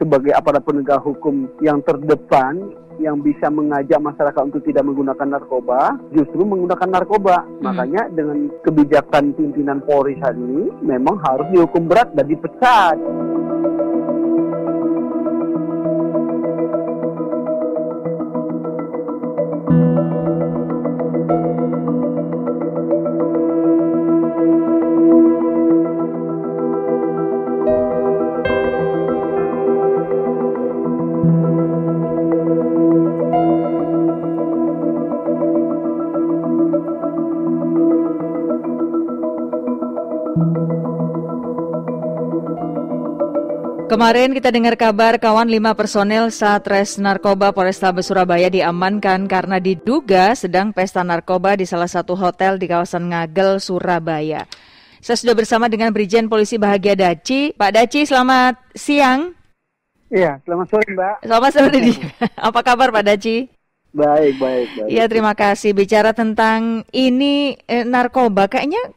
sebagai aparat penegak hukum yang terdepan, yang bisa mengajak masyarakat untuk tidak menggunakan narkoba, justru menggunakan narkoba. Makanya dengan kebijakan pimpinan Polri saat ini memang harus dihukum berat dan dipecat. Kemarin kita dengar kabar kawan 5 personel Satres Narkoba Polrestabes Surabaya diamankan karena diduga sedang pesta narkoba di salah satu hotel di kawasan Ngagel, Surabaya. Saya sudah bersama dengan Brigjen Polisi Bahagia Daci. Pak Daci, selamat siang. Iya, selamat sore Mbak. Selamat sore. Apa kabar Pak Daci? Baik. Iya, terima kasih. Bicara tentang ini narkoba, kayaknya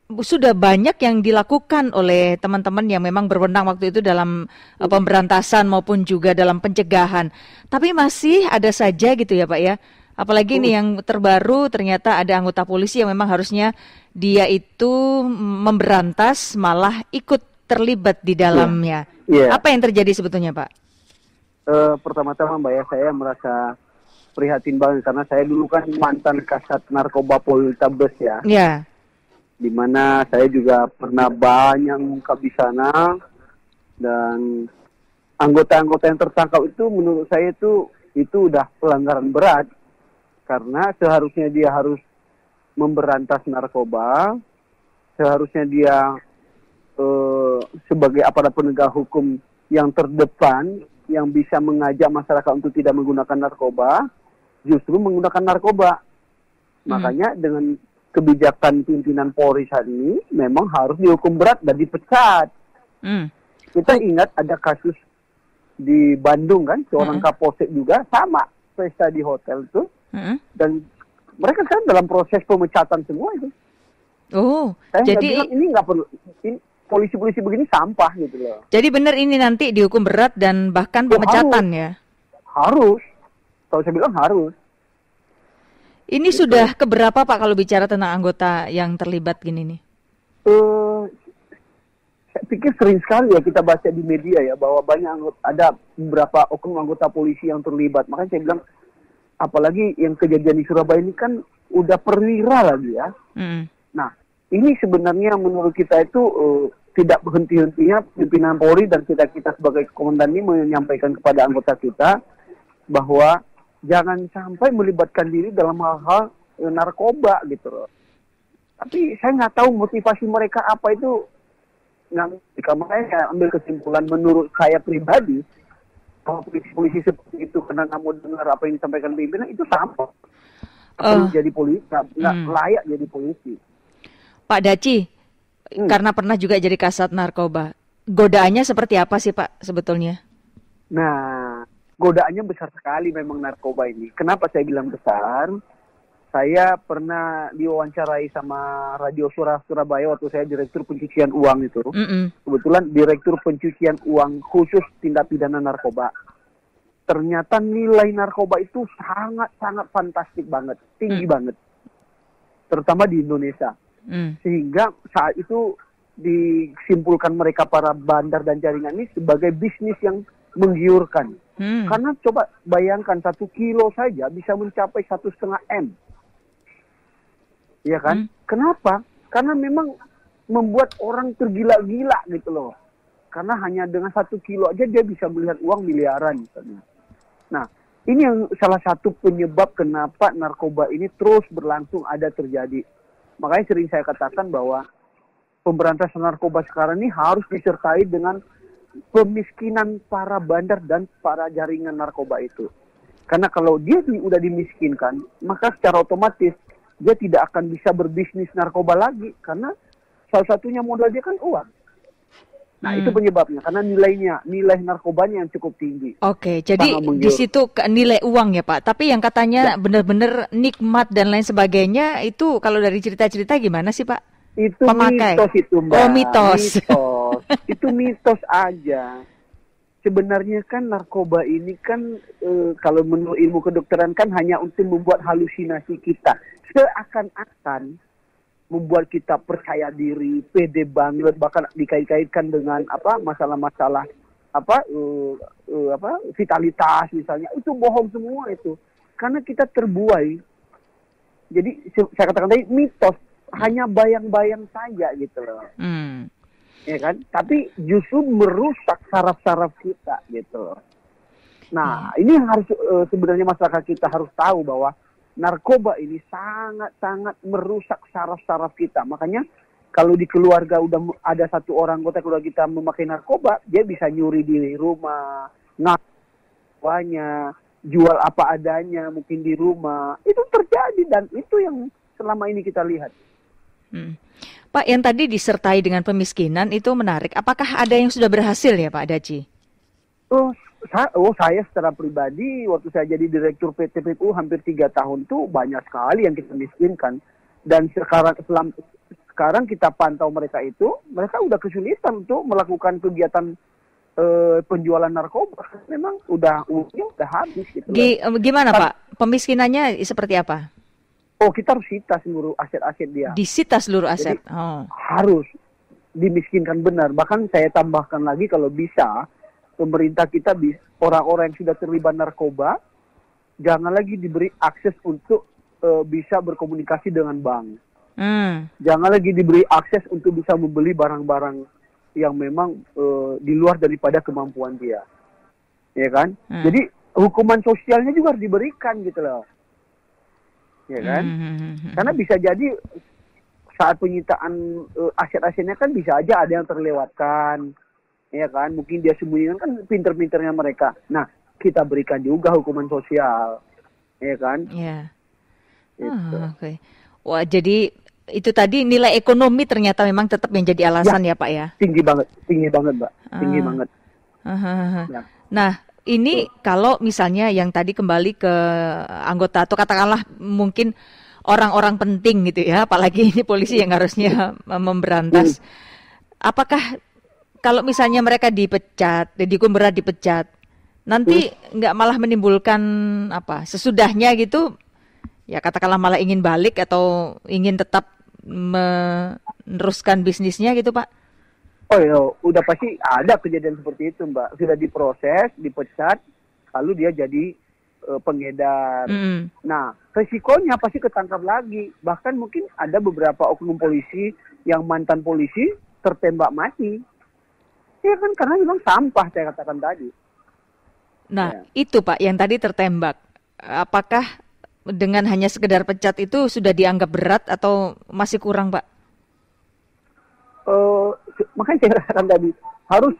sudah banyak yang dilakukan oleh teman-teman yang memang berwenang waktu itu dalam pemberantasan maupun juga dalam pencegahan. Tapi masih ada saja gitu ya Pak ya. Apalagi nih yang terbaru ternyata ada anggota polisi yang memang harusnya dia itu memberantas malah ikut terlibat di dalamnya. Apa yang terjadi sebetulnya Pak? Pertama-tama Mbak ya, saya merasa prihatin banget karena saya dulu kan mantan Kasat Narkoba Polrestabes ya. Iya. Di mana saya juga pernah banyak mengungkap di sana, dan anggota-anggota yang tertangkap itu menurut saya itu udah pelanggaran berat, karena seharusnya dia harus memberantas narkoba, seharusnya dia sebagai aparat penegak hukum yang terdepan, yang bisa mengajak masyarakat untuk tidak menggunakan narkoba, justru menggunakan narkoba. Makanya dengan kebijakan pimpinan Polri saat ini memang harus dihukum berat dan dipecat. Kita ingat ada kasus di Bandung kan, seorang Kapolsek juga sama pesta di hotel itu, dan mereka kan dalam proses pemecatan semua itu. Saya jadi bilang, ini nggak perlu, polisi-polisi begini sampah gitu loh. Jadi benar ini nanti dihukum berat dan bahkan pemecatan ya? Harus. Kalau saya bilang harus. Ini sudah keberapa Pak kalau bicara tentang anggota yang terlibat gini nih? Saya pikir sering sekali ya kita baca di media ya bahwa ada beberapa oknum anggota polisi yang terlibat. Makanya saya bilang, apalagi yang kejadian di Surabaya ini kan udah perwira lagi ya. Nah, ini sebenarnya menurut kita itu tidak berhenti-hentinya pimpinan Polri dan kita sebagai komandan ini menyampaikan kepada anggota kita bahwa jangan sampai melibatkan diri dalam hal-hal narkoba gitu loh. Tapi saya nggak tahu motivasi mereka apa itu. Makanya saya ambil kesimpulan menurut saya pribadi, kalau polisi seperti itu karena nggak mau dengar apa yang disampaikan pimpinan, itu sama. Perlu jadi polisi, nggak layak jadi polisi. Pak Daci, karena pernah juga jadi kasat narkoba, godaannya seperti apa sih Pak sebetulnya? Nah, godaannya besar sekali memang narkoba ini. Kenapa saya bilang besar? Saya pernah diwawancarai sama Radio Surabaya waktu saya Direktur Pencucian Uang itu. Kebetulan Direktur Pencucian Uang khusus tindak pidana narkoba. Ternyata nilai narkoba itu sangat-sangat fantastik banget, tinggi banget. Terutama di Indonesia. Sehingga saat itu disimpulkan mereka para bandar dan jaringan ini sebagai bisnis yang menggiurkan. Karena coba bayangkan 1 kilo saja bisa mencapai 1,5 M. Iya kan? Kenapa? Karena memang membuat orang tergila-gila gitu loh. Karena hanya dengan 1 kilo aja dia bisa melihat uang miliaran misalnya. Nah, ini yang salah satu penyebab kenapa narkoba ini terus berlangsung ada terjadi. Makanya sering saya katakan bahwa pemberantasan narkoba sekarang ini harus disertai dengan pemiskinan para bandar dan para jaringan narkoba itu. Karena kalau dia udah dimiskinkan, maka secara otomatis dia tidak akan bisa berbisnis narkoba lagi. Karena salah satunya modal dia kan uang. Nah itu penyebabnya, karena nilai narkobanya yang cukup tinggi. Oke, jadi di situ nilai uang ya Pak. Tapi yang katanya benar-benar nikmat dan lain sebagainya, itu kalau dari cerita-cerita gimana sih Pak? Itu pemakai. Mitos itu Mbak. Oh mitos. Itu mitos aja. sebenarnya kan narkoba ini kan kalau menurut ilmu kedokteran kan hanya untuk membuat halusinasi kita. Seakan-akan membuat kita percaya diri, pede banget, bahkan dikait-kaitkan dengan masalah-masalah vitalitas misalnya. Itu bohong semua itu. Karena kita terbuai. Jadi saya katakan tadi mitos, hanya bayang-bayang saja gitu loh. Ya kan? Tapi justru merusak saraf-saraf kita gitu. Nah, ini yang harus sebenarnya masyarakat kita harus tahu bahwa narkoba ini sangat-sangat merusak saraf-saraf kita. Makanya kalau di keluarga udah ada satu orang anggota keluarga kita memakai narkoba, dia bisa nyuri di rumah, ngawanya, jual apa adanya mungkin di rumah. Itu terjadi dan itu yang selama ini kita lihat. Pak, yang tadi disertai dengan pemiskinan itu menarik. Apakah ada yang sudah berhasil ya Pak Daci? Saya secara pribadi waktu saya jadi direktur PT PPU hampir 3 tahun tuh banyak sekali yang kita miskinkan. Dan sekarang kita pantau mereka udah kesulitan untuk melakukan kegiatan penjualan narkoba. Memang udah habis gitu. Gimana Pak? Pemiskinannya seperti apa? Kita harus sita seluruh aset-aset dia. Disita seluruh aset? Jadi, harus dimiskinkan benar. Bahkan saya tambahkan lagi kalau bisa, pemerintah kita, orang-orang yang sudah terlibat narkoba, jangan lagi diberi akses untuk bisa berkomunikasi dengan bank. Jangan lagi diberi akses untuk bisa membeli barang-barang yang memang di luar daripada kemampuan dia. Ya kan? Jadi hukuman sosialnya juga harus diberikan gitu loh. Ya kan? Karena bisa jadi saat penyitaan aset-asetnya kan bisa aja ada yang terlewatkan, ya kan? Mungkin dia sembunyikan kan pinter-pinternya mereka. Nah, kita berikan juga hukuman sosial, ya kan? Iya. Oke. Wah, jadi itu tadi nilai ekonomi ternyata memang tetap menjadi alasan ya Pak ya? Tinggi banget Mbak, tinggi banget. Ya. Nah, ini kalau misalnya yang tadi kembali ke anggota atau katakanlah mungkin orang-orang penting gitu ya, apalagi ini polisi yang harusnya memberantas. Apakah kalau misalnya mereka dipecat, dihukum berat dipecat, nanti nggak malah menimbulkan sesudahnya gitu, ya katakanlah malah ingin balik atau ingin tetap meneruskan bisnisnya gitu Pak? Udah pasti ada kejadian seperti itu Mbak. Sudah diproses, dipecat, lalu dia jadi pengedar. Nah, resikonya pasti ketangkap lagi. Bahkan mungkin ada beberapa oknum polisi yang mantan polisi tertembak mati. Ya kan, karena memang sampah saya katakan tadi. Nah, itu Pak, yang tadi tertembak. Apakah dengan hanya sekedar pecat itu sudah dianggap berat atau masih kurang Pak? Makanya saya katakan tadi harus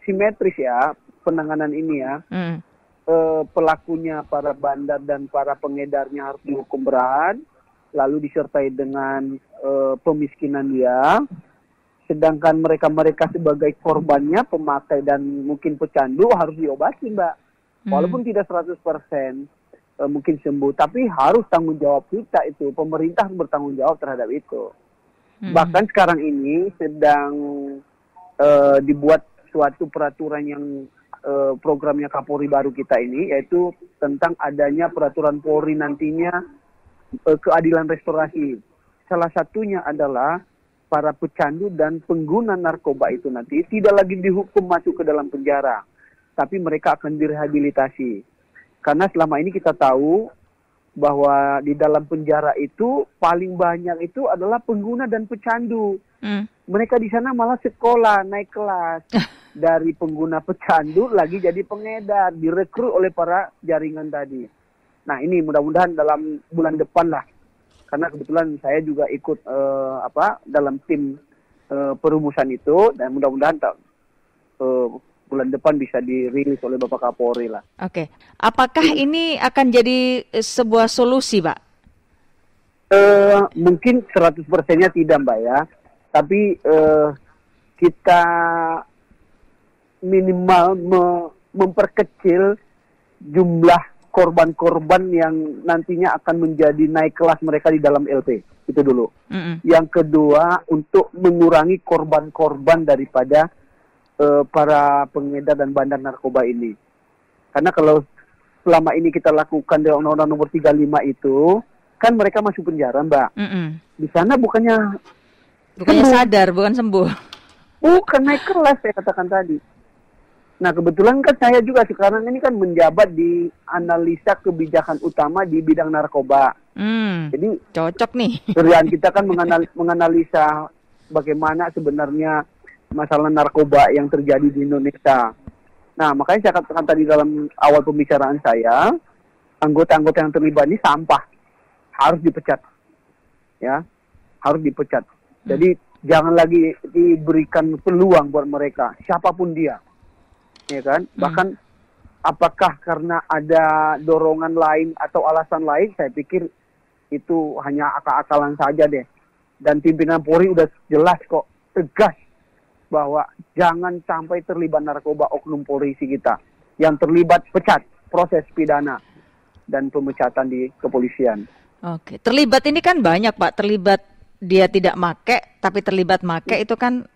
simetris ya penanganan ini ya. Pelakunya para bandar dan para pengedarnya harus dihukum berat, lalu disertai dengan pemiskinan dia. Sedangkan mereka sebagai korbannya, pemakai dan mungkin pecandu harus diobati Mbak. Walaupun tidak 100% mungkin sembuh, tapi harus tanggung jawab kita itu. Pemerintah harus bertanggung jawab terhadap itu. Bahkan sekarang ini sedang dibuat suatu peraturan yang programnya Kapolri baru kita ini, yaitu tentang adanya peraturan Polri nantinya keadilan restorasi. Salah satunya adalah para pecandu dan pengguna narkoba itu nanti tidak lagi dihukum masuk ke dalam penjara, tapi mereka akan direhabilitasi. Karena selama ini kita tahu bahwa di dalam penjara itu paling banyak itu adalah pengguna dan pecandu. Mereka di sana malah sekolah, naik kelas. Dari pengguna pecandu lagi jadi pengedar, direkrut oleh para jaringan tadi. Nah ini mudah-mudahan dalam bulan depan lah. Karena kebetulan saya juga ikut dalam tim perumusan itu. Dan mudah-mudahan bulan depan bisa dirilis oleh Bapak Kapolri lah. Oke. Apakah ini akan jadi sebuah solusi, Pak? Mungkin 100%-nya tidak, Mbak ya. Tapi kita minimal memperkecil jumlah korban-korban yang nantinya akan menjadi naik kelas mereka di dalam LP. Itu dulu. Yang kedua, untuk mengurangi korban-korban daripada para pengedar dan bandar narkoba ini. Karena kalau selama ini kita lakukan dengan Undang-Undang Nomor 35 itu, kan mereka masuk penjara, Mbak. Di sana bukannya sadar, bukan sembuh. Bukan naik kelas, saya katakan tadi. Nah, kebetulan kan saya juga sekarang ini kan menjabat di analisa kebijakan utama di bidang narkoba. Jadi cocok nih. kerjaan kita kan menganalisa bagaimana sebenarnya masalah narkoba yang terjadi di Indonesia. Nah, makanya saya katakan tadi dalam awal pembicaraan saya, anggota-anggota yang terlibat ini sampah, harus dipecat. Ya, harus dipecat. Jadi jangan lagi diberikan peluang buat mereka, siapapun dia. Ya kan? Bahkan apakah karena ada dorongan lain atau alasan lain, saya pikir itu hanya akal-akalan saja deh. Dan pimpinan Polri udah jelas kok, tegas bahwa jangan sampai terlibat narkoba oknum polisi kita. Yang terlibat pecat, proses pidana dan pemecatan di kepolisian. Oke, terlibat ini kan banyak, Pak. Terlibat dia tidak make, tapi terlibat make itu kan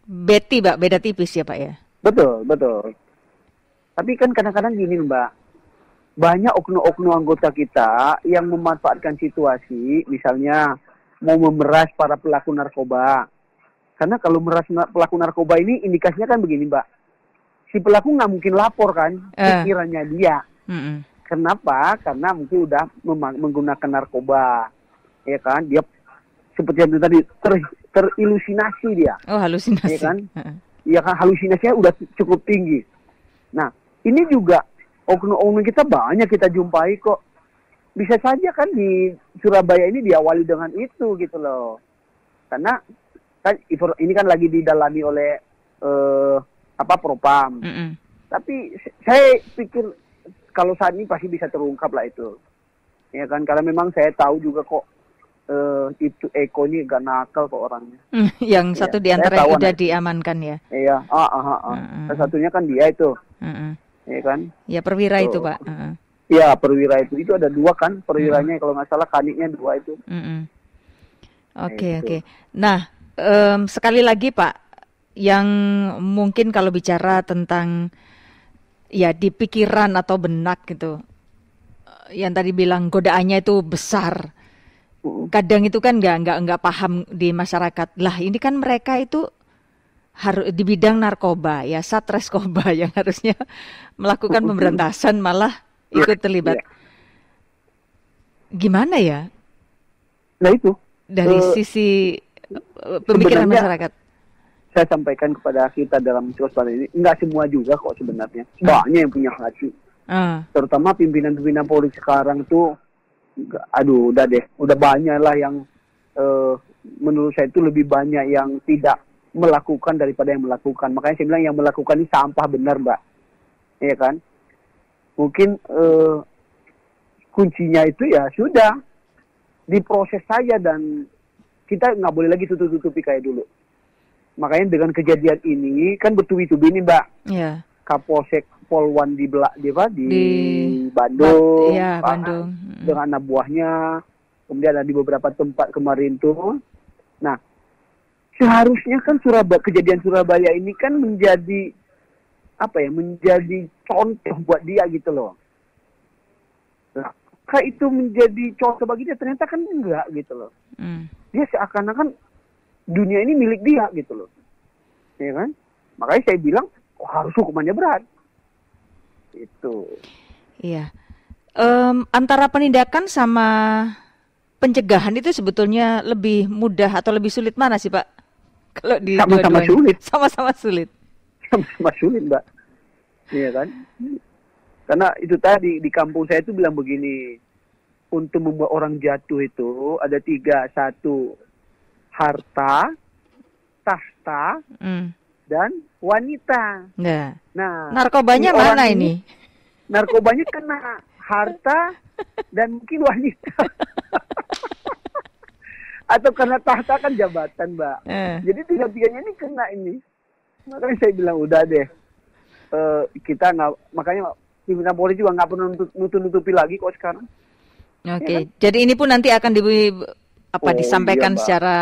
beda tipis ya, Pak ya. Betul. Tapi kan kadang-kadang gini, Mbak. Banyak oknum-oknum anggota kita yang memanfaatkan situasi, misalnya mau memeras para pelaku narkoba. Karena kalau memeras pelaku narkoba ini indikasinya kan begini, Mbak. Si pelaku nggak mungkin lapor kan, pikirannya dia. Kenapa? Karena mungkin udah menggunakan narkoba. Ya kan? Dia seperti yang tadi terilusinasi dia. Oh, halusinasi. Ya kan? Ya kan, halusinasinya udah cukup tinggi. Nah, ini juga oknum-oknum kita banyak kita jumpai kok. Bisa saja kan di Surabaya ini diawali dengan itu gitu loh. Karena kan ini kan lagi didalami oleh Propam. Tapi saya pikir kalau saat ini pasti bisa terungkap lah itu. Ya kan, karena memang saya tahu juga kok itu Eko ini gak nakal kok orangnya. Yang satu di antara yang udah diamankan ya. Iya, satunya kan dia itu. Iya kan? Ya, perwira itu, Pak. Iya, perwira itu ada 2 kan, perwiranya kalau nggak salah kanitnya 2 itu. Oke. Nah, sekali lagi Pak, yang mungkin kalau bicara tentang ya di pikiran atau benak gitu, yang tadi bilang godaannya itu besar. Kadang itu kan nggak paham di masyarakat. Lah ini kan mereka itu harus di bidang narkoba ya, Satreskoba yang harusnya melakukan pemberantasan malah ikut terlibat. Gimana ya? Nah itu dari sisi pemikiran masyarakat. Saya sampaikan kepada kita dalam Surabaya ini, nggak semua juga kok sebenarnya. Banyak yang punya hati. Terutama pimpinan-pimpinan Polri sekarang tuh, aduh udah deh, udah banyak lah yang menurut saya itu lebih banyak yang tidak melakukan daripada yang melakukan. Makanya saya bilang yang melakukan ini sampah benar, Mbak. Iya kan? Mungkin kuncinya itu ya sudah diproses saja dan kita nggak boleh lagi tutup-tutupi kayak dulu. Makanya dengan kejadian ini kan bertubi-tubi nih, Mbak. Yeah. Kapolsek Polwan di Bandung, Bandung. Dengan anak buahnya, kemudian ada di beberapa tempat kemarin tuh. Nah, seharusnya kan kejadian Surabaya ini kan menjadi menjadi contoh buat dia gitu loh. Nah, kayak itu menjadi contoh bagi dia, ternyata kan enggak gitu loh. Dia seakan-akan dunia ini milik dia gitu loh. Ya kan? Makanya saya bilang harus hukumannya berat. Itu. Iya. Antara penindakan sama pencegahan itu sebetulnya lebih mudah atau lebih sulit mana sih, Pak? Kalau di sama-sama sulit. Sama-sama sulit. Sama-sama sulit, Mbak. Iya kan? Karena itu tadi di kampung saya itu bilang begini, untuk membuat orang jatuh itu ada 3, 1 harta, tahta, dan wanita. Nah, narkobanya mana ini? Narkobanya kena harta dan mungkin wanita. Atau karena tahta kan jabatan, Mbak. Jadi 3-3-nya ini kena ini. Makanya saya bilang udah deh. Kita nggak, makanya pimpinan Polri juga nggak perlu nutupi lagi kok sekarang. Oke, ya kan? Jadi ini pun nanti akan disampaikan secara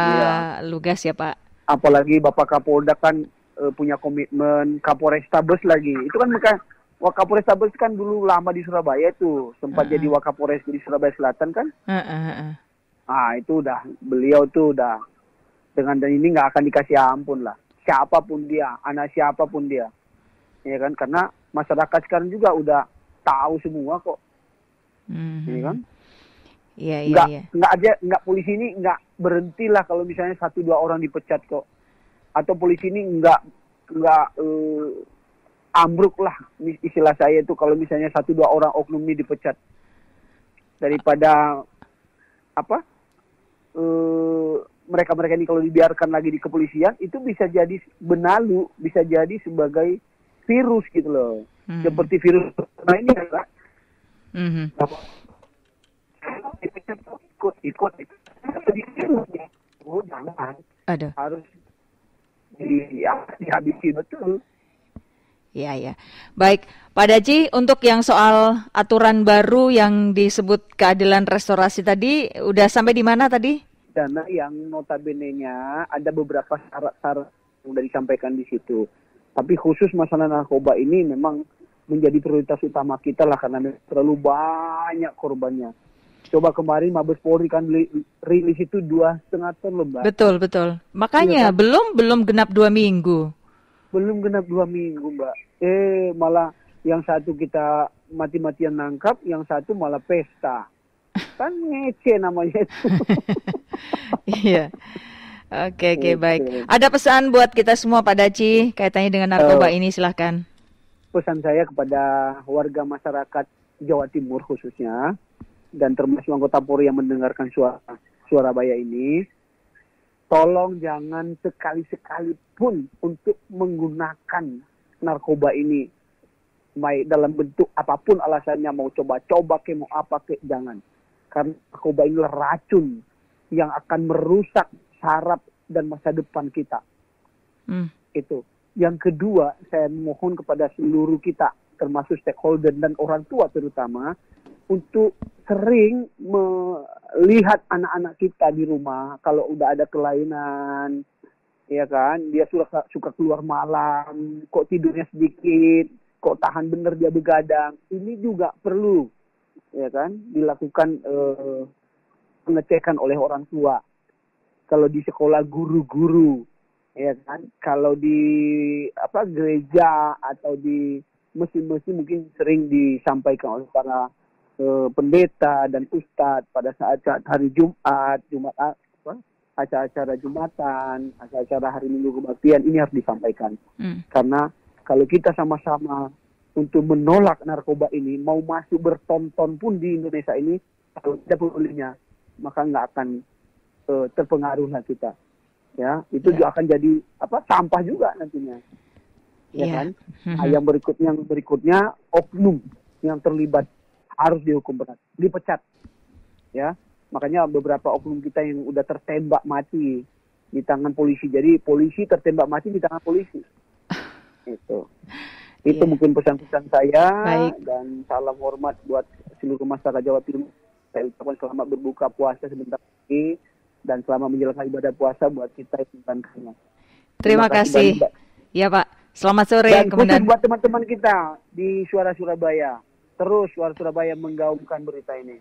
lugas ya, Pak. Apalagi Bapak Kapolda kan punya komitmen. Kapolrestabes lagi. Itu kan Wakapolrestabes kan dulu lama di Surabaya itu, sempat jadi Wakapolres di Surabaya Selatan kan. Itu udah, beliau tuh udah dengan dan ini nggak akan dikasih ampun lah. Siapapun dia, anak siapapun dia, ya kan? Karena masyarakat sekarang juga udah tahu semua kok, ya kan? Iya. Nggak polisi ini nggak berhenti lah kalau misalnya 1-2 orang dipecat kok, atau polisi ini nggak ambruk lah istilah saya itu kalau misalnya 1-2 orang oknum ini dipecat, daripada mereka ini kalau dibiarkan lagi di kepolisian itu bisa jadi benalu, bisa jadi sebagai virus gitu loh, seperti virus ini adalah ikut jangan harus dihabisi betul. Ya. Baik, Pak Daji, untuk yang soal aturan baru yang disebut keadilan restorasi tadi, udah sampai di mana tadi? Dana yang notabene-nya ada beberapa syarat-syarat yang sudah disampaikan di situ. Tapi khusus masalah narkoba ini memang menjadi prioritas utama kita lah, karena terlalu banyak korbannya. Coba kemarin Mabes Polri kan rilis itu 2,5 ton loh, Mbak. Betul. Makanya iya, kan? belum genap 2 minggu. Belum genap 2 minggu, Mbak. Malah yang satu kita mati-matian nangkap, yang satu malah pesta. Kan ngece namanya itu. Iya. Oke, baik. Ada pesan buat kita semua, Pak Daci, kaitannya dengan narkoba ini, silahkan. Pesan saya kepada warga masyarakat Jawa Timur khususnya, dan termasuk anggota Polri yang mendengarkan Surabaya ini, tolong jangan sekali-sekali pun untuk menggunakan narkoba ini, baik dalam bentuk apapun alasannya, mau coba-coba mau apa jangan. Karena narkoba ini racun yang akan merusak saraf dan masa depan kita. Itu. Yang kedua, saya mohon kepada seluruh kita, termasuk stakeholder dan orang tua terutama, untuk sering melihat anak-anak kita di rumah kalau udah ada kelainan, ya kan, dia suka keluar malam, kok tidurnya sedikit, kok tahan bener dia begadang. Ini juga perlu, ya kan, dilakukan pengecekan oleh orang tua. Kalau di sekolah guru-guru, ya kan, kalau di gereja atau di masjid-masjid mungkin sering disampaikan oleh para pendeta dan ustadz pada saat hari Jumat, acara-acara Jumatan, acara-acara hari Minggu kebaktian, ini harus disampaikan. Karena kalau kita sama-sama untuk menolak narkoba ini, mau masuk bertonton pun di Indonesia ini, kalau tidak pedulinya, maka nggak akan terpengaruhlah kita. Ya, itu juga akan jadi sampah juga nantinya. Ya kan? Yang berikutnya oknum yang terlibat harus dihukum berat, dipecat. Ya, makanya beberapa oknum kita yang udah tertembak mati di tangan polisi. Jadi polisi tertembak mati di tangan polisi. Itu mungkin pesan-pesan saya. Baik. Dan salam hormat buat seluruh masyarakat Jawa Timur. Saya ucapkan selamat berbuka puasa sebentar lagi dan selamat menjalankan ibadah puasa buat kita yang menontonnya. Terima kasih. Ya Pak, selamat sore. Dan khusus buat teman-teman kita di Suara Surabaya. Terus Suara Surabaya menggaungkan berita ini.